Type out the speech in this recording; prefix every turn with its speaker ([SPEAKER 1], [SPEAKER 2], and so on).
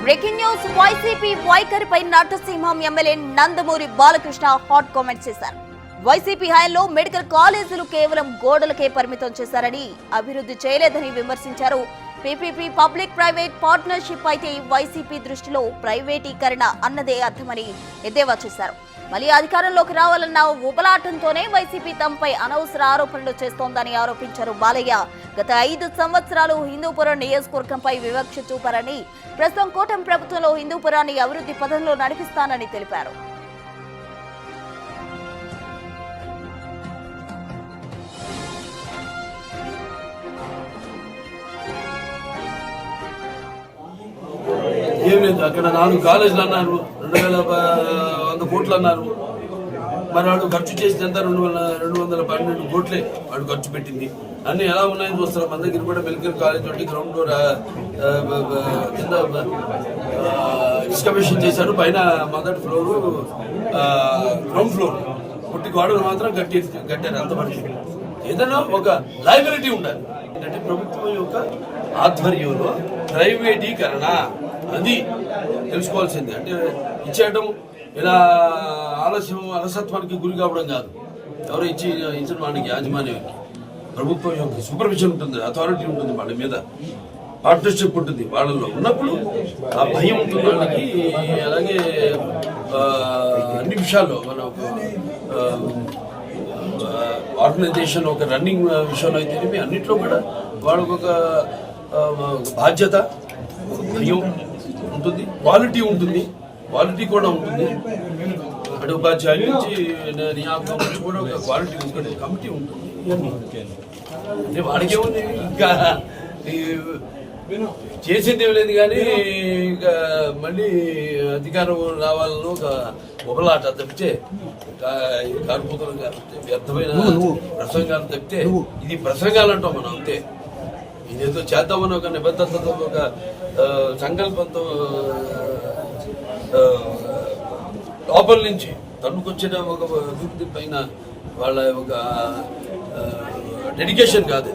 [SPEAKER 1] Breaking news YCP వైఖరిపై నటసింహం MLA Nandamuri Balakrishna hot comments చేశారు. వైసీపీ హయాంలో మెడికల్ కాలేజీలు కేవలం గోడలకే పరిమితం చేశారని, అభివృద్ధి చేయలేదని విమర్శించారు. పీపీపీ పబ్లిక్ ప్రైవేట్ పార్ట్నర్షిప్ అయితే వైసీపీ దృష్టిలో ప్రైవేటీకరణ అన్నదే అర్థమని ఎద్దేవా చేశారు. మళ్లీ అధికారంలోకి రావాలన్న ఉబలాటంతోనే వైసీపీ తమపై అనవసర ఆరోపణలు చేస్తోందని ఆరోపించారు. బాలయ్య గత 5 సంవత్సరాలు హిందూపురం నియోజకవర్గంపై వివక్ష చూపారని, ప్రస్తుతం కూటమి ప్రభుత్వంలో హిందూపురాన్ని అభివృద్ధి పథంలో నడిపిస్తానని తెలిపారు.
[SPEAKER 2] ఏం లేదు, అక్కడ 4 కాలేజీలు అన్నారు, 2100 కోట్లు అన్నారు. మరి వాడు ఖర్చు చేసినంత 212 కోట్లే వాడు ఖర్చు పెట్టింది. అన్ని ఎలా ఉన్నాయని చూస్తారు. మన దగ్గర కూడా మెడికల్ కాలేజ్ ఒకటి గ్రౌండ్ ఫ్లోర్ కింద ఎక్స్కవేషన్ చేశారు. పైన మొదటి ఫ్లోరు గ్రౌండ్ ఫ్లోర్ పుట్టి గోడలు మాత్రం కట్టారు. అంతవరకు ఏదైనా ఒక లైబిలిటీ ఉండాలి. అంటే ప్రభుత్వం యొక్క ఆధ్వర్యంలో ప్రైవేటీకరణ అది తెలుసుకోవాల్సింది. అంటే ఇచ్చేయడం ఇలా అలసత్వానికి గురి కావడం కాదు. ఎవరు ఇచ్చిన వాడికి యాజమాన్యానికి ప్రభుత్వం యొక్క సూపర్విజన్ ఉంటుంది, అథారిటీ ఉంటుంది, వాళ్ళ మీద పార్ట్నర్షిప్ ఉంటుంది. వాళ్ళలో ఉన్నప్పుడు ఆ భయం ఉంటుంది వాళ్ళకి. అలాగే అన్ని విషయాల్లో మన ఆర్గనైజేషన్ ఒక రన్నింగ్ విషయంలో అయితే అన్నింటిలో కూడా వాళ్ళకు ఒక బాధ్యత, భయం ఉంటుంది, క్వాలిటీ ఉంటుంది, క్వాలిటీ కూడా ఉంటుంది. అంటే ఉపాధ్యాయుల నుంచి నియామకం నుంచి కూడా ఒక క్వాలిటీ ఉంటుంది, కమిటీ ఉంటుంది. అంటే వాడికే ఉంది, ఇంకా చేసేది లేదు. కానీ ఇంకా మళ్ళీ అధికారం రావాలని ఒక ఒకలాట తప్పితే, కార్పొరేటర్ వ్యర్థమైన ప్రసంగాలు తప్పితే, ఇది ప్రసంగాలు అంటాం మనం అంతే. ఇదేదో చేద్దామని ఒక నిబద్ధతతో, ఒక సంకల్పంతో లోపల నుంచి తన్నుకొచ్చిన ఒక అభివృద్ధి పైన వాళ్ళ ఒక డెడికేషన్ కాదు.